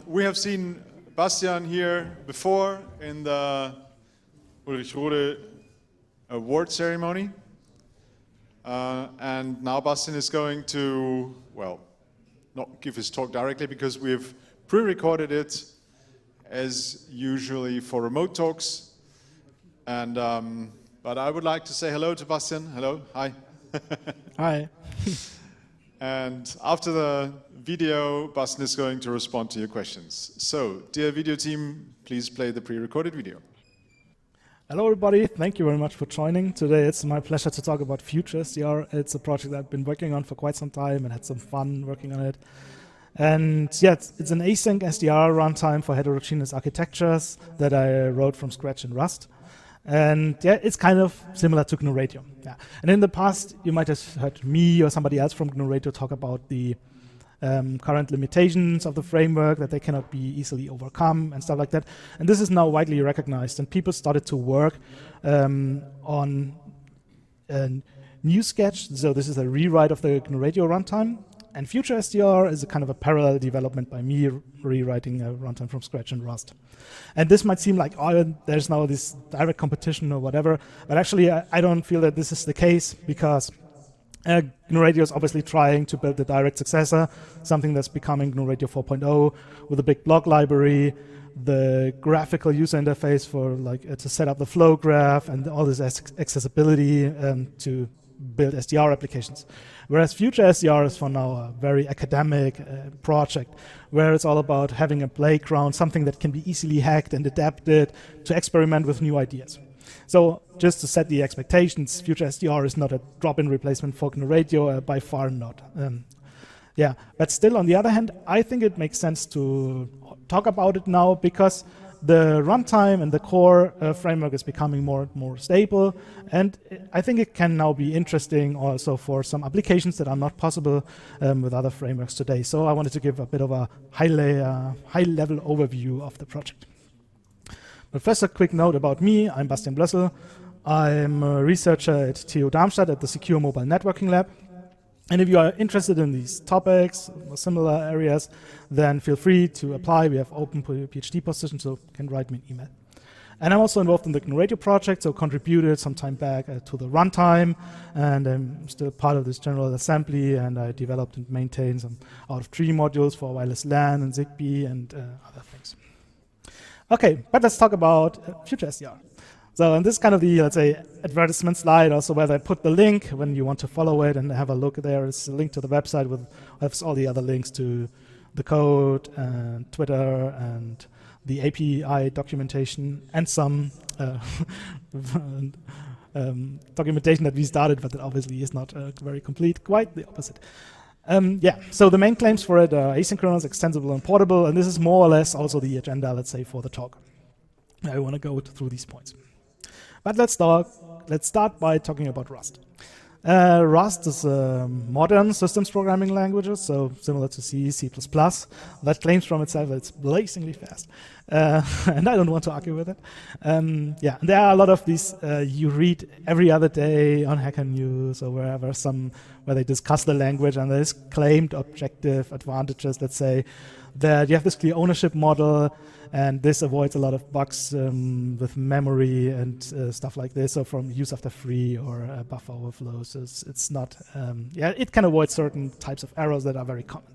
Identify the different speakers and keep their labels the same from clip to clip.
Speaker 1: We have seen Bastian here before in the Ulrich Rode award ceremony. And now Bastian is going to, well, not give his talk directly because we've pre-recorded it as usually for remote talks. And but I would like to say hello to Bastian. Hello, hi.
Speaker 2: Hi.
Speaker 1: And after the video, Bastian is going to respond to your questions. So, dear video team, please play the pre-recorded video.
Speaker 2: Hello everybody, thank you very much for joining. Today it's my pleasure to talk about FutureSDR. It's a project I've been working on for quite some time and had some fun working on it. And yeah, it's an async SDR runtime for heterogeneous architectures that I wrote from scratch in Rust. And yeah, it's kind of similar to GNU Radio. Yeah. And in the past, you might have heard me or somebody else from GNU Radio talk about the current limitations of the framework, that they cannot be easily overcome and stuff like that. And this is now widely recognized. And people started to work on a new sketch. So this is a rewrite of the GNU Radio runtime. And FutureSDR is a kind of a parallel development by me rewriting a runtime from scratch in Rust. And this might seem like, oh, there's now this direct competition or whatever. But actually, I don't feel that this is the case because GNU Radio is obviously trying to build the direct successor, something that's becoming GNU Radio 4.0 with a big block library, the graphical user interface for to set up the flow graph and all this accessibility to build SDR applications. Whereas FutureSDR is for now a very academic project where it's all about having a playground, something that can be easily hacked and adapted to experiment with new ideas. So just to set the expectations, FutureSDR is not a drop-in replacement for GNU Radio, by far not. Yeah, but still on the other hand, I think it makes sense to talk about it now because the runtime and the core framework is becoming more and more stable, and I think it can now be interesting also for some applications that are not possible with other frameworks today. So I wanted to give a bit of a high-level overview of the project. But first, a quick note about me. I'm Bastian Blössl. I'm a researcher at TU Darmstadt at the Secure Mobile Networking Lab. And if you are interested in these topics or similar areas, then feel free to apply. We have open PhD positions, so you can write me an email. And I'm also involved in the GNU Radio project, so contributed some time back to the runtime, and I'm still part of this general assembly, and I developed and maintained some out-of-tree modules for wireless LAN and ZigBee and other things. Okay, but let's talk about FutureSDR. So, and this is kind of the, let's say, advertisement slide, also where I put the link when you want to follow it and have a look. There is a link to the website with all the other links to the code and Twitter and the API documentation and some documentation that we started, but that obviously is not very complete, quite the opposite. Yeah, so the main claims for it are asynchronous, extensible, and portable, and this is more or less also the agenda, let's say, for the talk. I want to go through these points. But let's start by talking about Rust. Rust is a modern systems programming language, so similar to C, C++, that claims from itself that it's blazingly fast. And I don't want to argue with it. Yeah, and there are a lot of these you read every other day on Hacker News or wherever, where they discuss the language, and there's claimed objective advantages, let's say, that you have this clear ownership model, and this avoids a lot of bugs with memory and stuff like this, so from use after free or buffer overflows. It's not, yeah, it can avoid certain types of errors that are very common.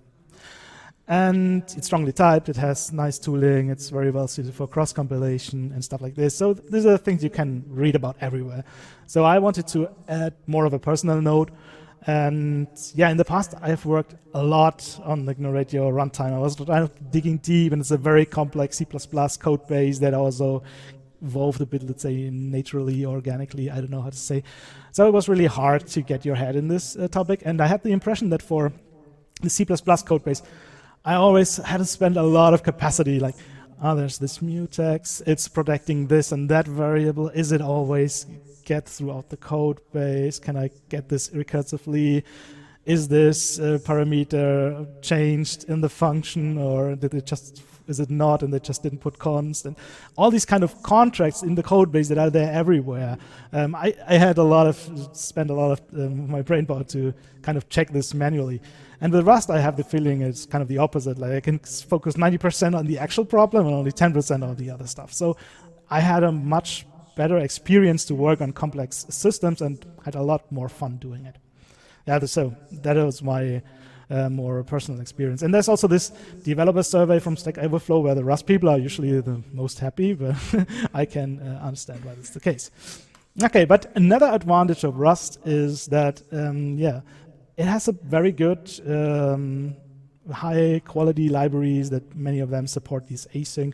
Speaker 2: And it's strongly typed, it has nice tooling, it's very well suited for cross-compilation and stuff like this. So these are things you can read about everywhere. So I wanted to add more of a personal note. And yeah, in the past, I have worked a lot on the GNU Radio runtime. I was kind of digging deep, and it's a very complex C++ code base that also evolved a bit, let's say, naturally, organically, I don't know how to say. So it was really hard to get your head in this topic. And I had the impression that for the C++ code base, I always had to spend a lot of capacity, like, there's this mutex, it's protecting this and that variable. Is it always get throughout the code base? Can I get this recursively? Is this parameter changed in the function, or did it just Is it not? And they just didn't put const, and all these kind of contracts in the code base that are there everywhere. I had spent a lot of my brain power to kind of check this manually. And with Rust, I have the feeling it's kind of the opposite. Like I can focus 90% on the actual problem and only 10% on the other stuff. So I had a much better experience to work on complex systems and had a lot more fun doing it. Yeah, so that was my more personal experience. And there's also this developer survey from Stack Overflow where the Rust people are usually the most happy, but I can understand why that's the case. Okay, but another advantage of Rust is that, it has a very good high quality libraries that many of them support these async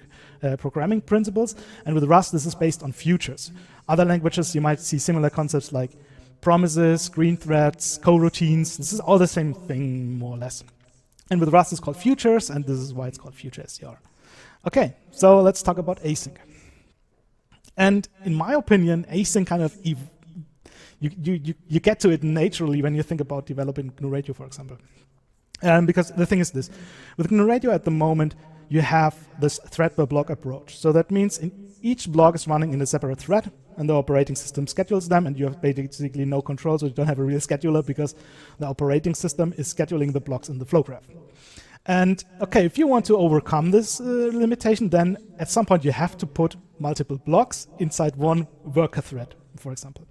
Speaker 2: programming principles. And with Rust, this is based on futures. Other languages, you might see similar concepts like promises, green threads, coroutines. This is all the same thing, more or less. And with Rust, it's called futures, and this is why it's called FutureSCR. Okay, so let's talk about async. And in my opinion, async kind of you get to it naturally when you think about developing GNU Radio, for example. Because the thing is this, with GNU Radio at the moment, you have this thread per block approach. So that means each block is running in a separate thread, and the operating system schedules them, and you have basically no control, so you don't have a real scheduler because the operating system is scheduling the blocks in the flow graph. And okay, if you want to overcome this limitation, then at some point you have to put multiple blocks inside one worker thread, for example.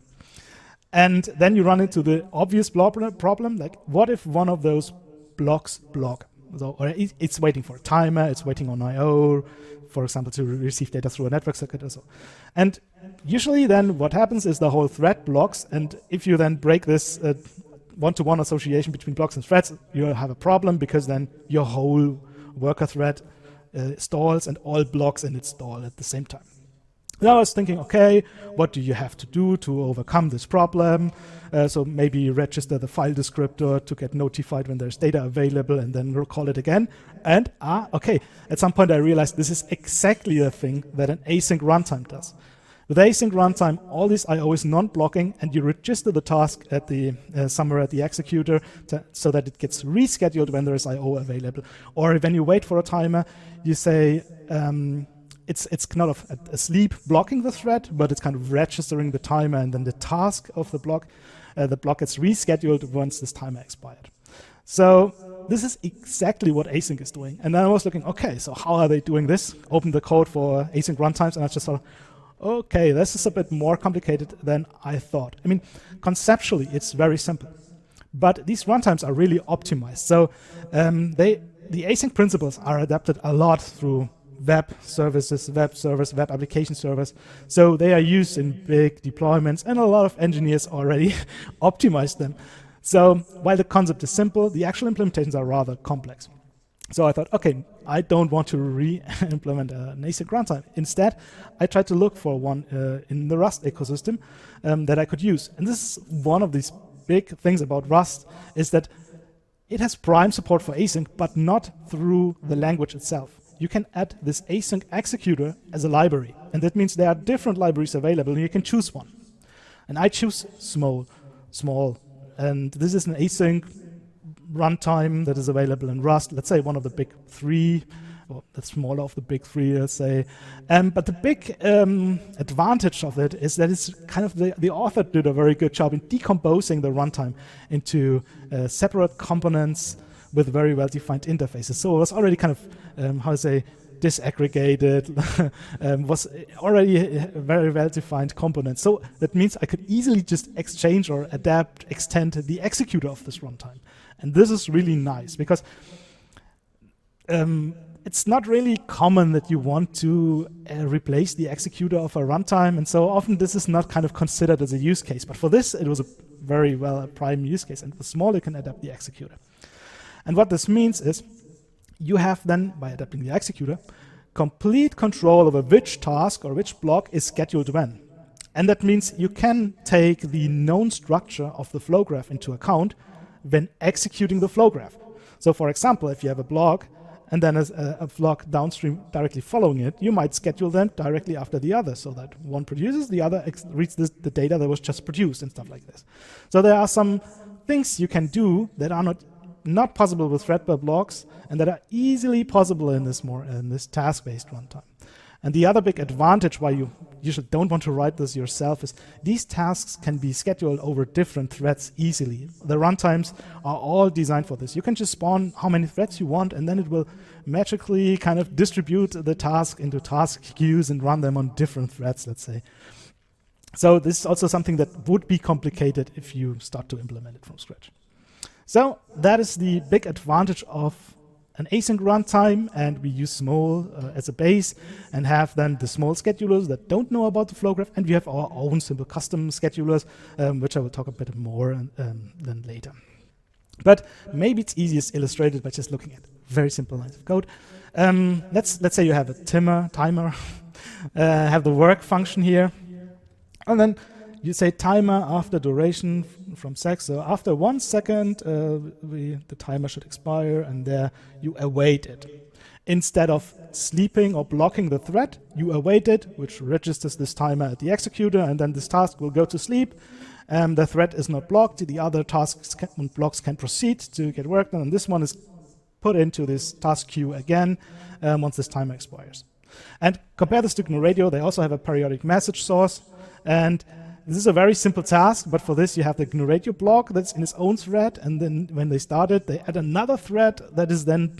Speaker 2: And then you run into the obvious problem, like what if one of those blocks block? So, or it's waiting for a timer, it's waiting on I/O, for example, to receive data through a network circuit or so. And usually then what happens is the whole thread blocks, and if you then break this one-to-one association between blocks and threads, you have a problem because then your whole worker thread stalls and all blocks in it stall at the same time. Now I was thinking, okay, what do you have to do to overcome this problem? So maybe register the file descriptor to get notified when there's data available and then recall it again. And okay, at some point I realized this is exactly the thing that an async runtime does. With async runtime, all this I/O is non-blocking, and you register the task at the somewhere at the executor so that it gets rescheduled when there is I/O available. Or when you wait for a timer, you say, it's not asleep blocking the thread, but it's kind of registering the timer, and then the task of the block gets rescheduled once this timer expired. So this is exactly what async is doing. And then I was looking, okay, so how are they doing this? Open the code for async runtimes, and I just thought, okay, this is a bit more complicated than I thought. I mean, conceptually, it's very simple. But these runtimes are really optimized. So the async principles are adapted a lot through web services, web servers, web application servers. So they are used in big deployments, and a lot of engineers already optimize them. So while the concept is simple, the actual implementations are rather complex. So I thought, okay, I don't want to re-implement an async runtime. Instead, I tried to look for one in the Rust ecosystem that I could use. And this is one of these big things about Rust, is that it has prime support for async, but not through the language itself. You can add this async executor as a library. And that means there are different libraries available, and you can choose one. And I choose small. And this is an async runtime that is available in Rust. Let's say one of the big three, or the smaller of the big three, let's say. But the big advantage of it is that it's kind of the author did a very good job in decomposing the runtime into separate components with very well-defined interfaces. So it was already kind of, disaggregated, was already a very well-defined component. So that means I could easily just exchange or adapt, extend the executor of this runtime. And this is really nice because it's not really common that you want to replace the executor of a runtime. And so often this is not kind of considered as a use case. But for this, it was a very well prime use case. And with small, you can adapt the executor. And what this means is you have then, by adapting the executor, complete control over which task or which block is scheduled when. And that means you can take the known structure of the flow graph into account when executing the flow graph. So for example, if you have a block and then a block downstream directly following it, you might schedule them directly after the other so that one produces, the other reads the data that was just produced and stuff like this. So there are some things you can do that are not not possible with thread-bare blocks, and that are easily possible in this task-based runtime. And the other big advantage why you usually don't want to write this yourself is these tasks can be scheduled over different threads easily. The runtimes are all designed for this. You can just spawn how many threads you want, and then it will magically kind of distribute the task into task queues and run them on different threads, let's say. So this is also something that would be complicated if you start to implement it from scratch. So that is the big advantage of an async runtime, and we use Smol as a base and have then the Smol schedulers that don't know about the flow graph, and we have our own simple custom schedulers, which I will talk a bit more than later. But maybe it's easiest illustrated by just looking at very simple lines of code. Let's say you have a timer, have the work function here, and then you say timer after duration from sec. So after 1 second, the timer should expire, and there you await it. Instead of sleeping or blocking the thread, you await it, which registers this timer at the executor, and then this task will go to sleep. The thread is not blocked. The other tasks and blocks can proceed to get work done, and this one is put into this task queue again once this timer expires. And compare this to GNU Radio. They also have a periodic message source, and this is a very simple task, but for this you have the GNU Radio block that's in its own thread, and then when they start it, they add another thread that is then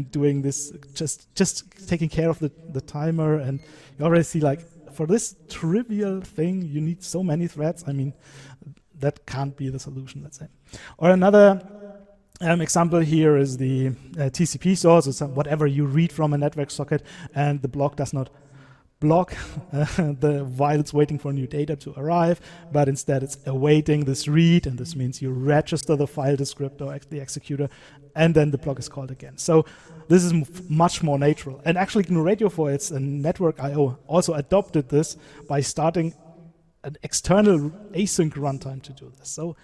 Speaker 2: doing this, just taking care of the timer, and you already see, like, for this trivial thing, you need so many threads. I mean, that can't be the solution, let's say. Or another example here is the TCP source, or whatever you read from a network socket, and the block does not block while it's waiting for new data to arrive, but instead it's awaiting this read, and this means you register the file descriptor, the executor, and then the block is called again. So this is much more natural. And actually GNU Radio, for its network I/O, also adopted this by starting an external async runtime to do this. So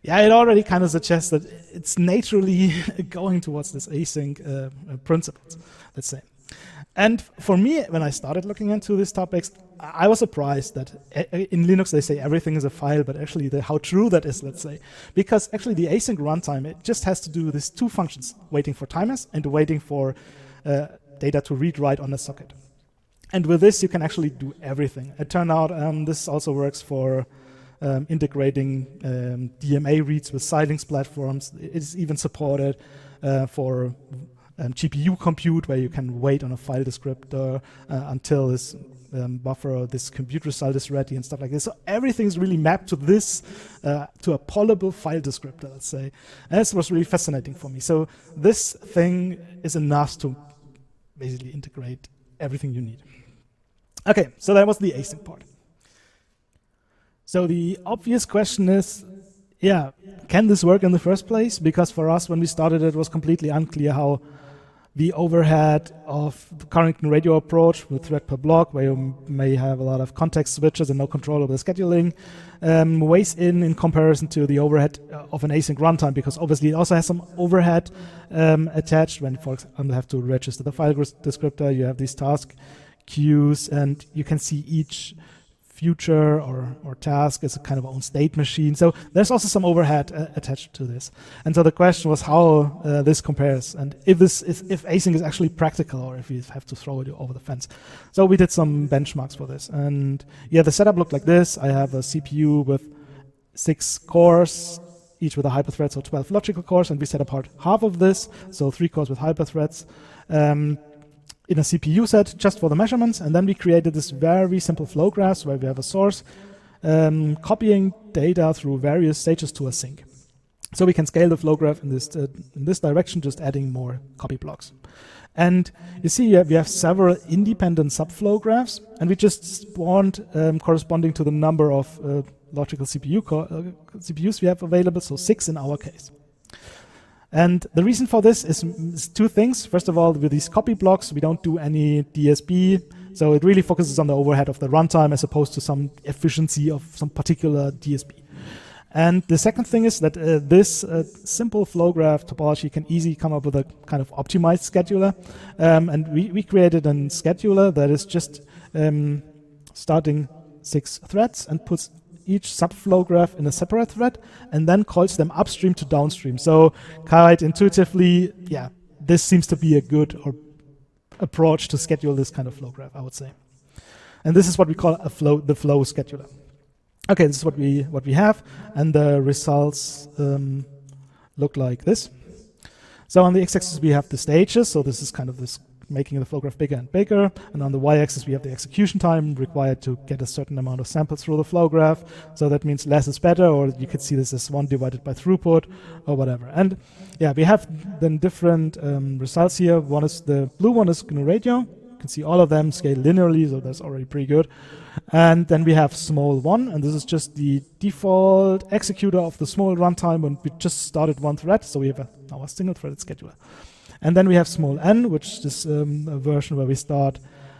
Speaker 2: yeah, it already kind of suggests that it's naturally going towards this async principles, let's say. And for me, when I started looking into these topics, I was surprised that in Linux they say everything is a file, but actually how true that is, let's say. Because actually the async runtime, it just has to do these two functions, waiting for timers and waiting for data to read-write on a socket. And with this, you can actually do everything. It turned out this also works for integrating DMA reads with Xilinx platforms. It is even supported for GPU compute, where you can wait on a file descriptor until this buffer or this compute result is ready and stuff like this. So everything is really mapped to this, to a pollable file descriptor, let's say. And this was really fascinating for me. So this thing is enough to basically integrate everything you need. Okay, so that was the async part. So the obvious question is, yeah, can this work in the first place? Because for us, when we started, it was completely unclear how the overhead of the current GNU Radio approach with thread per block, where you may have a lot of context switches and no control over the scheduling, weighs in comparison to the overhead of an async runtime, because obviously it also has some overhead attached when, for example, you have to register the file descriptor, you have these task queues, and you can see each future or task is a kind of own state machine. So there's also some overhead attached to this. And so the question was how this compares, and if async is actually practical, or if you have to throw it over the fence. So we did some benchmarks for this. And yeah, the setup looked like this. I have a CPU with 6 cores, each with a hyperthread, so 12 logical cores, and we set apart half of this, so 3 cores with hyperthreads. In a CPU set just for the measurements, and then we created this very simple flow graphs where we have a source copying data through various stages to a sink. So we can scale the flow graph in this direction, just adding more copy blocks. And you see we have several independent subflow graphs, and we just spawned corresponding to the number of logical CPUs we have available, so 6 in our case. And the reason for this is 2 things. First of all, with these copy blocks, we don't do any DSB, so it really focuses on the overhead of the runtime as opposed to some efficiency of some particular DSB. And the second thing is that this simple flow graph topology can easily come up with a kind of optimized scheduler. And we created a scheduler that is just starting 6 threads and puts each subflow graph in a separate thread and then calls them upstream to downstream. So quite intuitively, yeah, this seems to be a good approach to schedule this kind of flow graph, I would say. And this is what we call the flow scheduler. Okay, this is what we have, and the results look like this. So on the x-axis we have the stages, so this is kind of this making the flow graph bigger and bigger, and on the y-axis we have the execution time required to get a certain amount of samples through the flow graph, so that means less is better, or you could see this as 1 divided by throughput, or whatever. And yeah, we have then different results here. One is the blue one is GNU Radio. You can see all of them scale linearly, so that's already pretty good. And then we have small 1, and this is just the default executor of the small runtime, and we just started one thread, so we have now a single-threaded scheduler. And then we have small n, which is a version where we start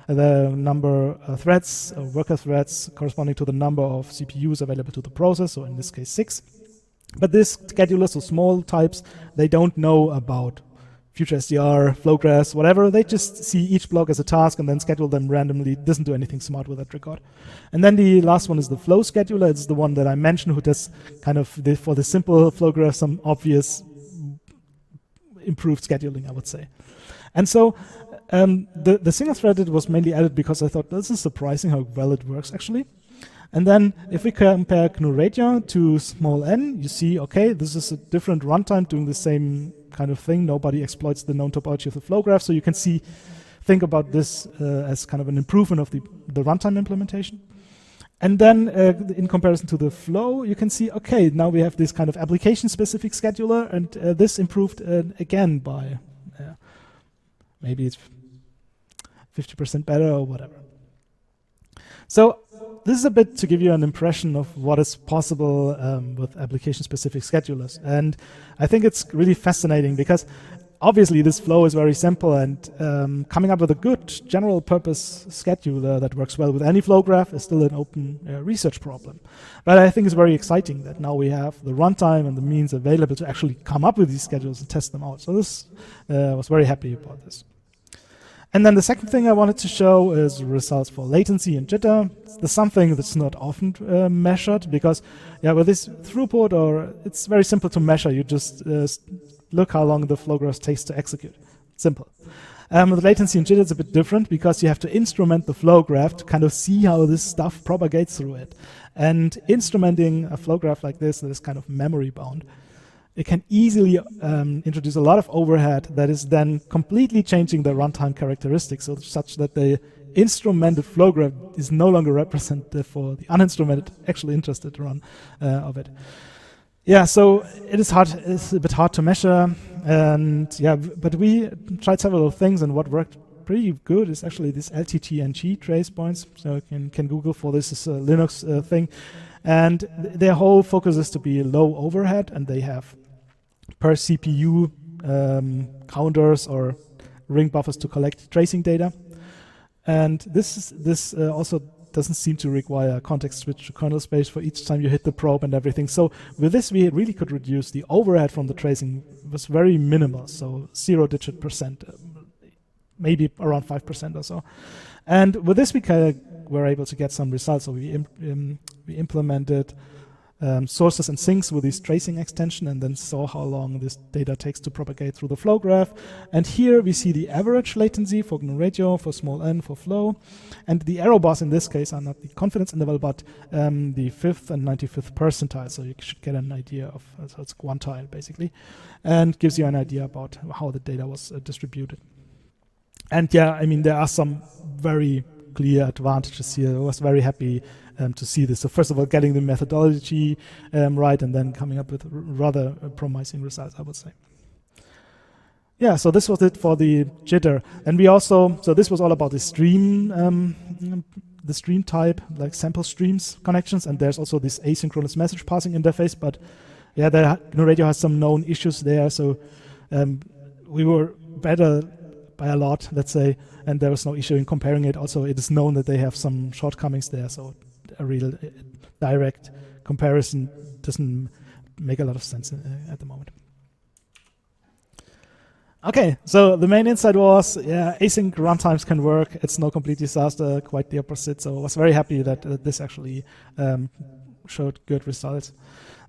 Speaker 2: the number of threads, worker threads, corresponding to the number of CPUs available to the process, so in this case 6. But this scheduler, so small types, they don't know about FutureSDR, flow graphs, whatever. They just see each block as a task and then schedule them randomly. Doesn't do anything smart with that regard. And then the last one is the flow scheduler. It's the one that I mentioned, who does kind of for the simple flow graph some obvious improved scheduling, I would say. And so the single-threaded was mainly added because I thought this is surprising how well it works actually. And then if we compare GNU Radio to small n, you see, okay, this is a different runtime doing the same kind of thing. Nobody exploits the known topology of the flow graph, so you can think about this as kind of an improvement of the runtime implementation. And then in comparison to the flow, you can see, okay, now we have this kind of application-specific scheduler, and this improved again by maybe it's 50% better or whatever. So this is a bit to give you an impression of what is possible with application-specific schedulers. And I think it's really fascinating because obviously this flow is very simple, and coming up with a good general-purpose scheduler that works well with any flow graph is still an open research problem. But I think it's very exciting that now we have the runtime and the means available to actually come up with these schedules and test them out. So this was very happy about this. And then the second thing I wanted to show is results for latency and jitter. It's something that's not often measured because, yeah, with this throughput, it's very simple to measure. You just look how long the flow graph takes to execute. Simple. With latency and jitter, it's a bit different because you have to instrument the flow graph to kind of see how this stuff propagates through it. And instrumenting a flow graph like this that is kind of memory bound, it can easily introduce a lot of overhead that is then completely changing the runtime characteristics, so such that the instrumented flow graph is no longer representative for the uninstrumented, actually interested run of it. Yeah, so it is hard. It's a bit hard to measure, and yeah, but we tried several things, and what worked pretty good is actually this LTTNG trace points. So you can Google for this. It's a Linux thing, and their whole focus is to be low overhead, and they have per CPU counters or ring buffers to collect tracing data. And this also doesn't seem to require context switch to kernel space for each time you hit the probe and everything. So with this, we really could reduce the overhead from the tracing. It was very minimal, so 0-digit percent, maybe around 5% or so. And with this, we were able to get some results. So we implemented sources and sinks with this tracing extension, and then saw how long this data takes to propagate through the flow graph. And here we see the average latency for GNU Radio, for small n, for flow. And the error bars in this case are not the confidence interval, but the 5th and 95th percentile. So you should get an idea of, so it's quantile basically, and gives you an idea about how the data was distributed. And yeah, I mean, there are some very clear advantages here. I was very happy to see this. So first of all, getting the methodology right, and then coming up with rather promising results, I would say. Yeah, so this was it for the jitter. And we also, so this was all about the stream type, like sample streams connections, and there's also this asynchronous message passing interface, but yeah, GNU Radio has some known issues there, so we were better by a lot, let's say, and there was no issue in comparing it. Also, it is known that they have some shortcomings there, so a real direct comparison doesn't make a lot of sense at the moment. Okay, so the main insight was, yeah, async runtimes can work. It's no complete disaster, quite the opposite. So I was very happy that this actually showed good results.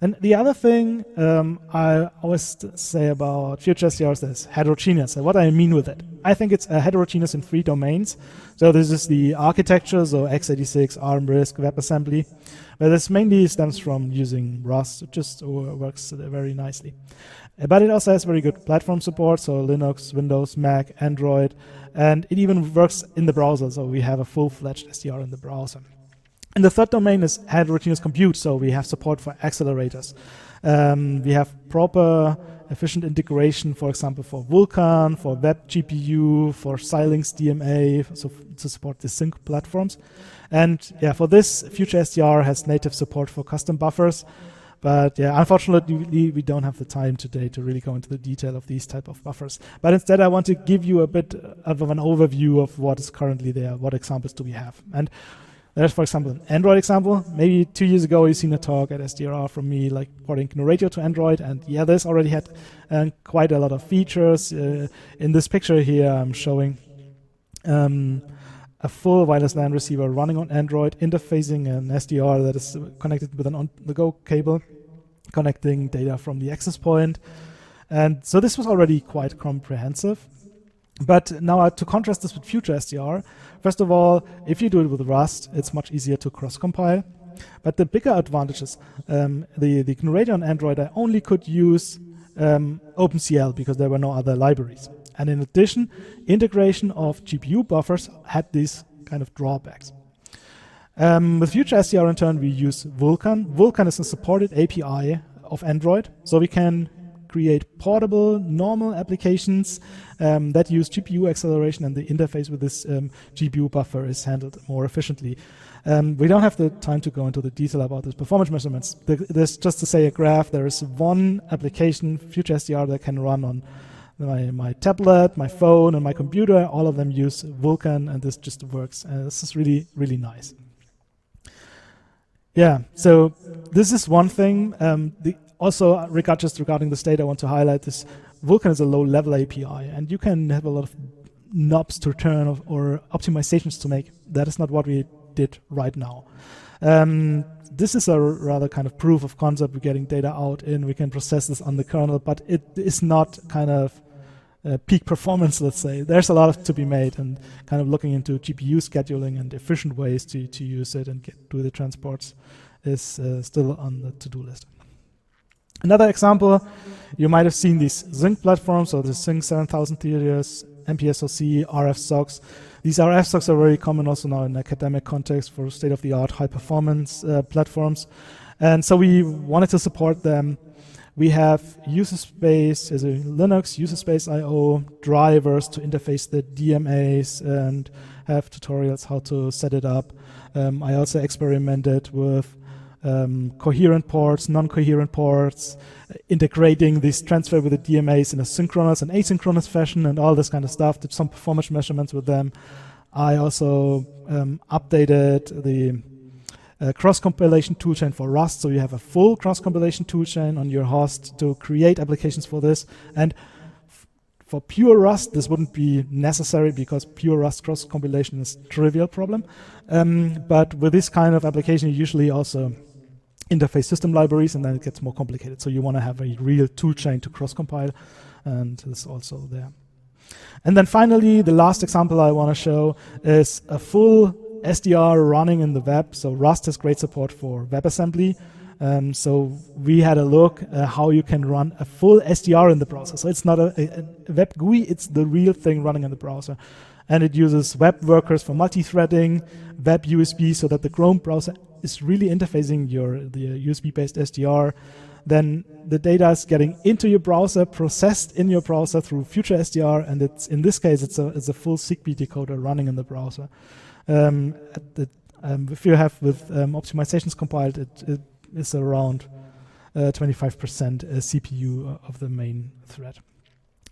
Speaker 2: And the other thing I always say about future SDRs is heterogeneous. So what I mean with it, I think it's heterogeneous in 3 domains. So this is the architecture, so x86, ARM, RISC, WebAssembly. But this mainly stems from using Rust. It just works very nicely. But it also has very good platform support, so Linux, Windows, Mac, Android, and it even works in the browser, so we have a full-fledged SDR in the browser. And the third domain is heterogeneous compute, so we have support for accelerators. We have proper efficient integration, for example, for Vulkan, for Web GPU, for Xilinx DMA, so to support the sync platforms. And yeah, for this, Future SDR has native support for custom buffers. But yeah, unfortunately, we don't have the time today to really go into the detail of these type of buffers. But instead, I want to give you a bit of an overview of what is currently there, what examples do we have. And there's, for example, an Android example. Maybe 2 years ago, you've seen a talk at SDR from me, like porting GNU Radio to Android. And yeah, this already had quite a lot of features. In this picture here, I'm showing a full wireless LAN receiver running on Android, interfacing an SDR that is connected with an on-the-go cable, connecting data from the access point. And so this was already quite comprehensive. But now to contrast this with Future SDR, first of all, if you do it with Rust, it's much easier to cross-compile. But the bigger advantage is the GNU Radio on Android, I only could use OpenCL because there were no other libraries. And in addition, integration of GPU buffers had these kind of drawbacks. With Future SDR in turn, we use Vulkan. Vulkan is a supported API of Android, so we can create portable, normal applications that use GPU acceleration, and the interface with this GPU buffer is handled more efficiently. We don't have the time to go into the detail about this performance measurements. There's just to say a graph, there is one application, Future SDR, that can run on my tablet, my phone, and my computer. All of them use Vulkan, and this just works. This is really, really nice. Yeah, so this is one thing. Also, regarding the state, I want to highlight this. Vulkan is a low-level API, and you can have a lot of knobs to turn or optimizations to make. That is not what we did right now. This is a rather kind of proof of concept. We're getting data out in, we can process this on the kernel, but it is not kind of peak performance, let's say. There's a lot to be made, and kind of looking into GPU scheduling and efficient ways to use it and do the transports is still on the to-do list. Another example, you might have seen these Zynq platforms, so the Zynq 7000 theaters, MPSoC, RFSOCs. These RFSOCs are very common also now in academic context for state-of-the-art high-performance platforms. And so we wanted to support them. We have user space as a Linux, user space IO, drivers to interface the DMAs and have tutorials how to set it up. I also experimented with coherent ports, non-coherent ports, integrating this transfer with the DMAs in a synchronous and asynchronous fashion and all this kind of stuff, did some performance measurements with them. I also updated the cross-compilation toolchain for Rust, so you have a full cross-compilation toolchain on your host to create applications for this. And for pure Rust, this wouldn't be necessary because pure Rust cross-compilation is a trivial problem. But with this kind of application, you usually also interface system libraries, and then it gets more complicated. So you want to have a real toolchain to cross-compile, and this is also there. And then finally, the last example I want to show is a full SDR running in the web. So Rust has great support for WebAssembly. So we had a look how you can run a full SDR in the browser. So it's not a web GUI, it's the real thing running in the browser. And it uses web workers for multi-threading, web USB, so that the Chrome browser is really interfacing the USB-based SDR. Then the data is getting into your browser, processed in your browser through Future SDR, and it's in this case it's a full ZigBee decoder running in the browser. If you have with optimizations compiled, it is around 25% CPU of the main thread.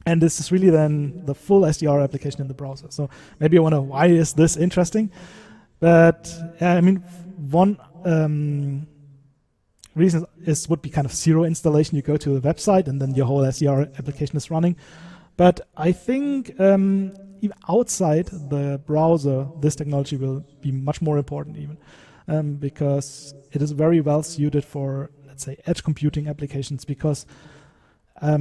Speaker 2: And this is really then the full SDR application in the browser. So maybe you wonder, why is this interesting? But I mean, one reason would be kind of zero installation. You go to the website and then your whole SDR application is running. But I think even outside the browser, this technology will be much more important even, because it is very well suited for, let's say, edge computing applications, because a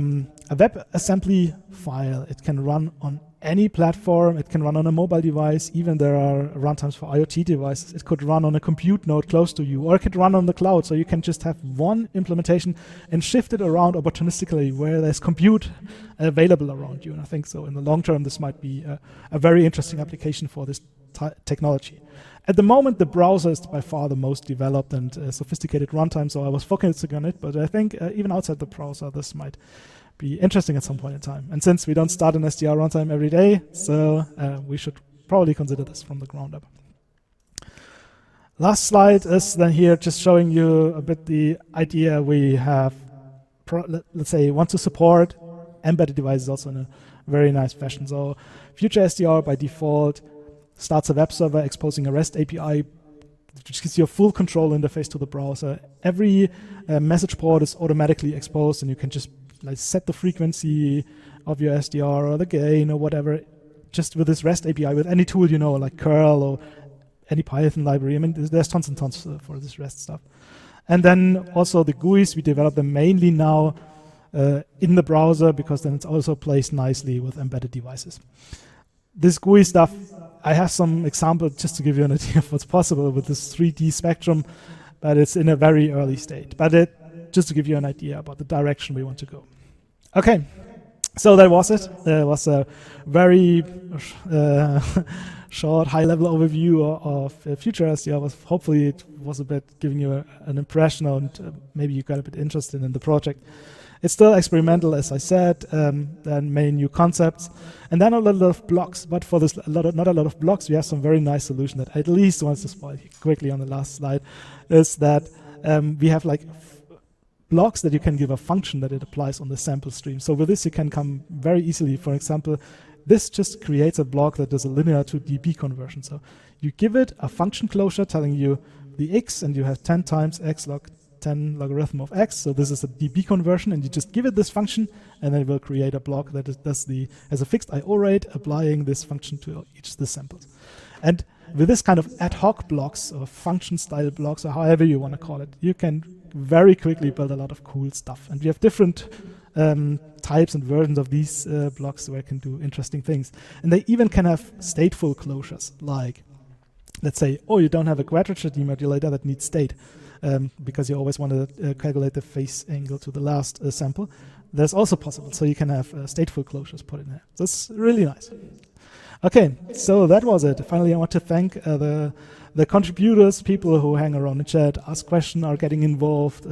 Speaker 2: WebAssembly file, it can run on any platform, it can run on a mobile device, even there are runtimes for IoT devices. It could run on a compute node close to you, or it could run on the cloud, so you can just have one implementation and shift it around opportunistically where there's compute available around you. And I think so in the long term, this might be a very interesting application for this technology. At the moment, the browser is by far the most developed and sophisticated runtime, so I was focusing on it, but I think even outside the browser, this might be interesting at some point in time. And since we don't start an SDR runtime every day, so we should probably consider this from the ground up. Last slide is then here just showing you a bit the idea we have, let's say, want to support embedded devices also in a very nice fashion. So Future SDR by default starts a web server exposing a REST API, which gives you a full control interface to the browser. Every message port is automatically exposed, and you can just set the frequency of your SDR or the gain or whatever, just with this REST API, with any tool, like curl or any Python library. I mean, there's tons and tons for this REST stuff. And then also the GUIs, we develop them mainly now in the browser, because then it's also placed nicely with embedded devices. This GUI stuff, I have some examples just to give you an idea of what's possible with this 3D spectrum, but it's in a very early state. But just to give you an idea about the direction we want to go. Okay, so that was it. It was a very short, high-level overview of Future SDR. Hopefully it was a bit giving you an impression, and maybe you got a bit interested in the project. It's still experimental, as I said, then main new concepts, and then a lot of blocks. But for this, not a lot of blocks, we have some very nice solution that I at least wants to spoil quickly on the last slide, is that we have blocks that you can give a function that it applies on the sample stream. So with this, you can come very easily. For example, this just creates a block that does a linear to dB conversion. So you give it a function closure telling you the x, and you have 10 times x log 10 logarithm of x. So this is a dB conversion, and you just give it this function, and then it will create a block that has a fixed I/O rate, applying this function to each of the samples. And with this kind of ad hoc blocks or function style blocks, or however you want to call it, you can very quickly build a lot of cool stuff. And we have different types and versions of these blocks where it can do interesting things. And they even can have stateful closures, like, let's say, you don't have a quadrature demodulator that needs state, because you always want to calculate the phase angle to the last sample. That's also possible. So you can have stateful closures put in there. That's really nice. Okay, so that was it. Finally, I want to thank the contributors, people who hang around the chat, ask questions, are getting involved,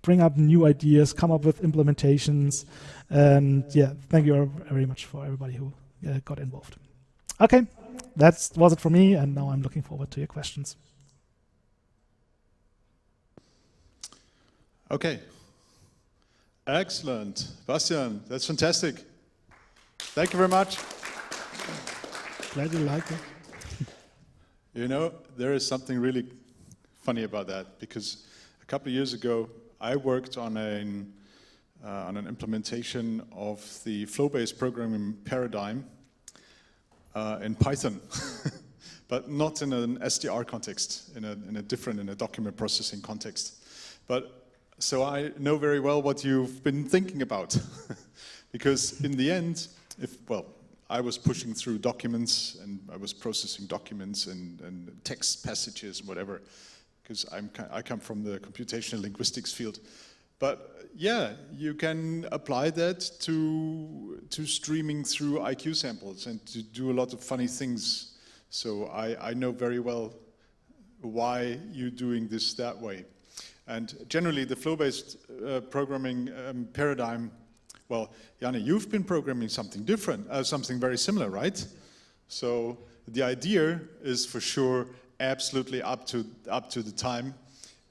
Speaker 2: bring up new ideas, come up with implementations. And yeah, thank you very much for everybody who got involved. Okay, that was it for me, and now I'm looking forward to your questions.
Speaker 1: Okay. Excellent. Bastian, that's fantastic. Thank you very much.
Speaker 2: Glad you like it.
Speaker 1: There is something really funny about that, because a couple of years ago, I worked on an implementation of the flow-based programming paradigm in Python, but not in an SDR context, in a document processing context. So I know very well what you've been thinking about, because in the end, I was pushing through documents, and I was processing documents and text passages, whatever, because I come from the computational linguistics field. But yeah, you can apply that to streaming through IQ samples and to do a lot of funny things. So I know very well why you're doing this that way. And generally, the flow-based programming paradigm, well, Janne, you've been programming something different, something very similar, right? So the idea is for sure absolutely up to the time.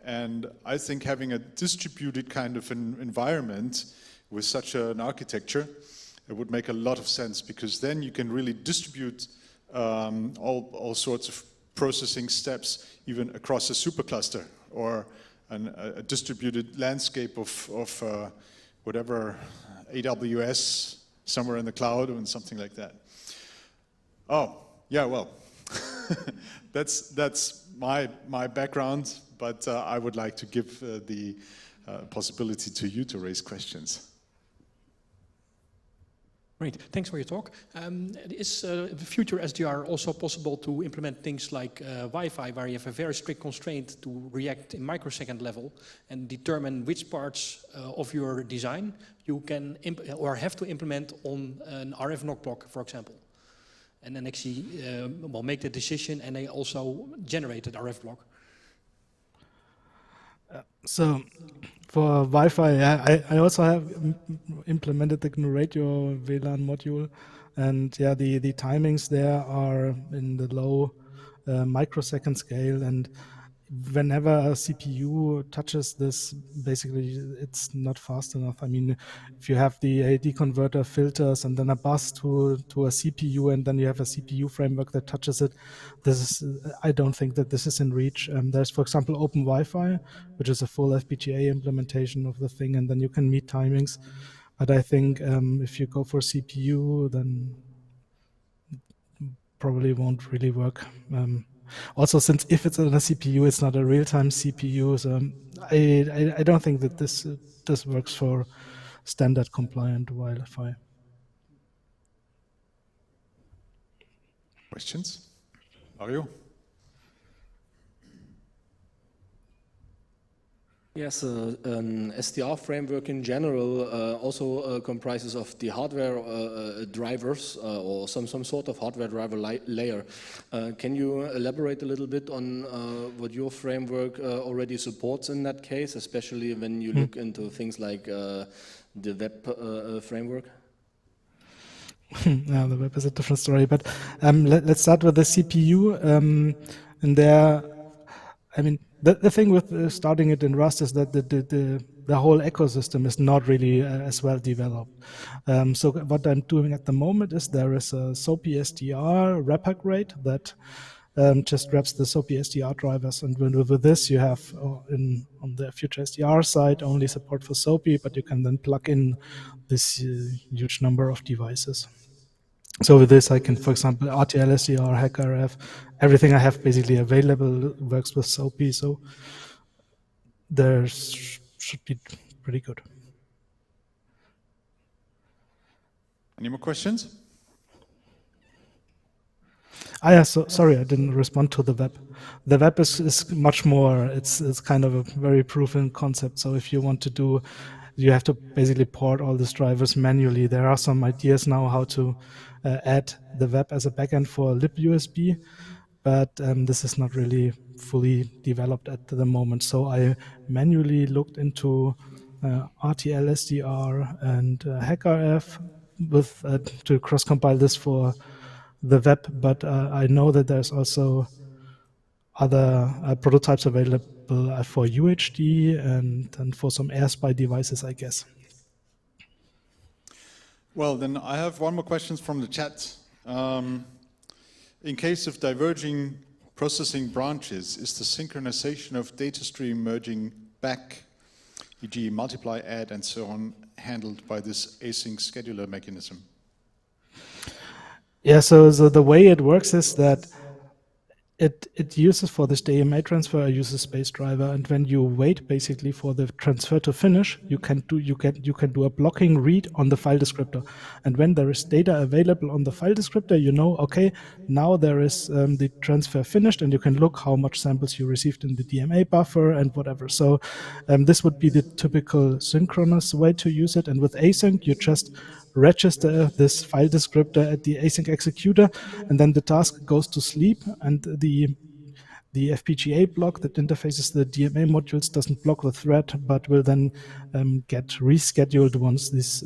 Speaker 1: And I think having a distributed kind of an environment with such an architecture, it would make a lot of sense, because then you can really distribute all sorts of processing steps, even across a supercluster or a distributed landscape of whatever AWS, somewhere in the cloud, and something like that. Oh, yeah, well, that's my background, but I would like to give the possibility to you to raise questions.
Speaker 3: Great, thanks for your talk. Is the future SDR also possible to implement things like Wi-Fi, where you have a very strict constraint to react in microsecond level and determine which parts of your design you can or have to implement on an RF knock block, for example? And then actually make the decision and they also generate an RF block.
Speaker 2: So for Wi-Fi, yeah, I also have implemented the GNU Radio WLAN module, and yeah, the timings there are in the low microsecond scale, and whenever a CPU touches this, basically it's not fast enough. I mean, if you have the AD converter filters and then a bus to a CPU, and then you have a CPU framework that touches it, this is, I don't think that this is in reach. There's, for example, Open Wi-Fi, which is a full FPGA implementation of the thing, and then you can meet timings. But I think if you go for CPU, then probably won't really work. Also, since if it's on a CPU, it's not a real-time CPU, so I don't think that this works for standard compliant Wi-Fi.
Speaker 1: Questions? Mario?
Speaker 4: Yes, an SDR framework in general also comprises of the hardware drivers or some sort of hardware driver layer. Can you elaborate a little bit on what your framework already supports in that case, especially when you look into things like the web framework?
Speaker 2: Yeah, the web is a different story, but let's start with the CPU. And there, I mean, the thing with starting it in Rust is that the whole ecosystem is not really as well developed. So what I'm doing at the moment is there is a SOAP SDR wrap upgrade that just wraps the SOAP SDR drivers, and with this you have on the future SDR side only support for SOAP, but you can then plug in this huge number of devices. So with this, I can, for example, RTL, SDR, HackRF, everything I have basically available works with SOAP, so there should be pretty good.
Speaker 1: Any more questions?
Speaker 2: Yeah, so sorry, I didn't respond to the web. The web is much more, it's kind of a very proven concept. So if you want to do, you have to basically port all these drivers manually. There are some ideas now how to add the web as a backend for libUSB, but this is not really fully developed at the moment. So I manually looked into RTL, SDR, and HackRF to cross-compile this for the web, but I know that there's also other prototypes available for UHD and for some AirSpy devices, I guess.
Speaker 1: Well, then I have one more question from the chat. In case of diverging processing branches, is the synchronization of data stream merging back, e.g. multiply, add, and so on, handled by this async scheduler mechanism?
Speaker 2: Yeah, so the way it works is that it uses for this DMA transfer a user space driver, and when you wait basically for the transfer to finish, you can do a blocking read on the file descriptor, and when there is data available on the file descriptor, you know, okay, now there is the transfer finished, and you can look how much samples you received in the DMA buffer and whatever. So this would be the typical synchronous way to use it, and with async you just register this file descriptor at the async executor, and then the task goes to sleep, and the FPGA block that interfaces the DMA modules doesn't block the thread, but will then get rescheduled once this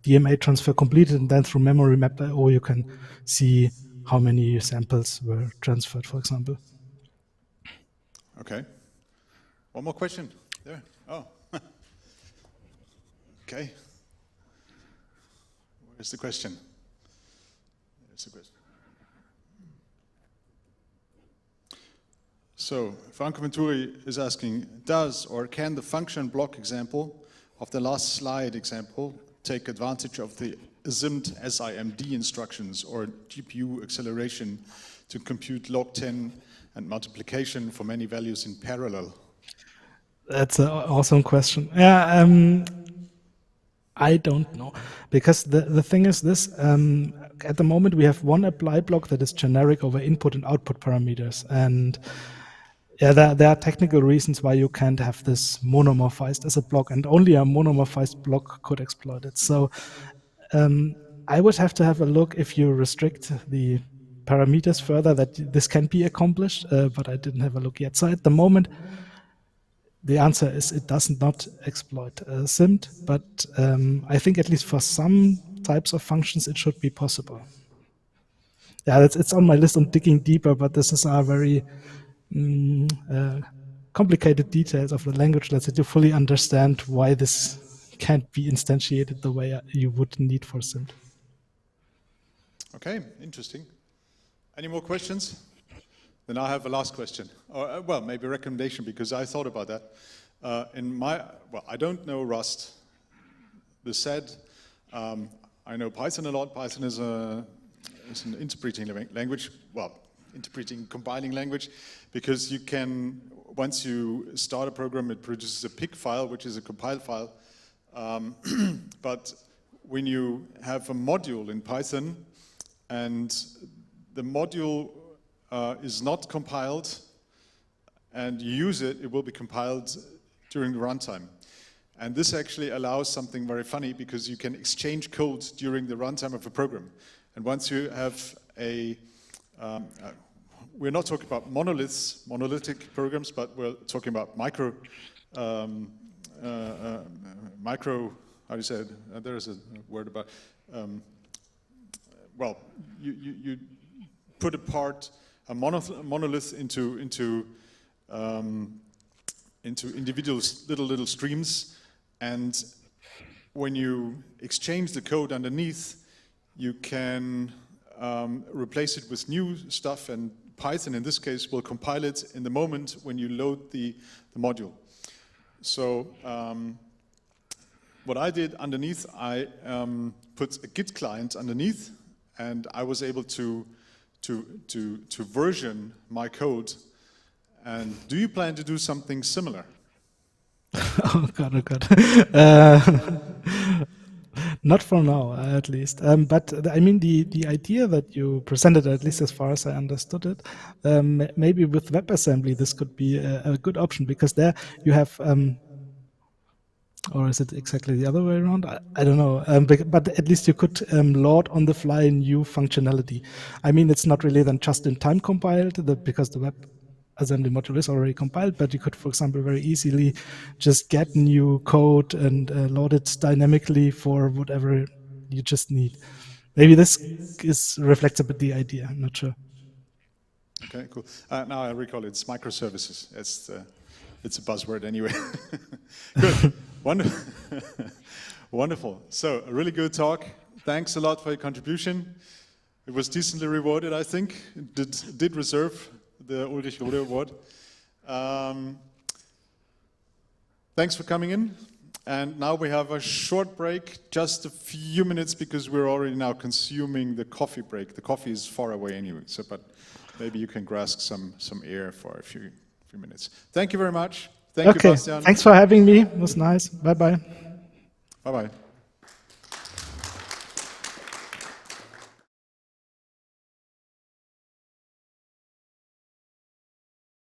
Speaker 2: DMA transfer completed, and then through memory map.io you can see how many samples were transferred, for example.
Speaker 1: Okay. One more question. There. Oh. Okay. Where's the question? There's the question. So, Franco Venturi is asking, does or can the function block example of the last slide example take advantage of the SIMD SIMD instructions or GPU acceleration to compute log 10 and multiplication for many values in parallel?
Speaker 2: That's an awesome question. Yeah, I don't know, because the thing is this, at the moment we have one apply block that is generic over input and output parameters, and yeah, there are technical reasons why you can't have this monomorphized as a block, and only a monomorphized block could exploit it. So I would have to have a look if you restrict the parameters further that this can be accomplished, but I didn't have a look yet. So at the moment, the answer is it does not exploit SIMD, but I think at least for some types of functions it should be possible. Yeah, it's on my list on digging deeper, but this is a very complicated details of the language that you fully understand why this can't be instantiated the way you would need for SIMD.
Speaker 1: Okay, interesting. Any more questions? Then I have a last question, or well, maybe a recommendation, because I thought about that. I don't know Rust. The said, I know Python a lot. Python is an interpreting language. Well, interpreting, compiling language, because you can, once you start a program, it produces a PIC file, which is a compiled file. But when you have a module in Python and the module is not compiled and you use it, it will be compiled during the runtime. And this actually allows something very funny, because you can exchange code during the runtime of a program. And once you have we're not talking about monolithic programs, but we're talking about micro, how do you say it? There is a word about, well, you put apart a monolith into individual little streams, and when you exchange the code underneath, you can replace it with new stuff, and Python in this case will compile it in the moment when you load the module. So what I did underneath, I put a Git client underneath, and I was able to version my code. And do you plan to do something similar?
Speaker 2: Oh God. Not for now, at least. But I mean, the idea that you presented, at least as far as I understood it, maybe with WebAssembly this could be a good option, because there you have, or is it exactly the other way around? I don't know. But at least you could load on the fly new functionality. I mean, it's not really then just in time compiled, because the WebAssembly module is already compiled, but you could, for example, very easily just get new code and load it dynamically for whatever you just need. Maybe this reflects a bit the idea. I'm not sure.
Speaker 1: Okay, cool. Now I recall it's microservices. It's a buzzword anyway. Good. Wonderful. So, a really good talk. Thanks a lot for your contribution. It was decently rewarded, I think. It did reserve the Ulrich Rode Award. Thanks for coming in. And now we have a short break, just a few minutes, because we're already now consuming the coffee break. The coffee is far away anyway, so but maybe you can grasp some air for a few minutes. Thank you very much. Thank you, Bastian.
Speaker 2: Thanks for having me. It was nice. Bye-bye.
Speaker 1: Bye-bye.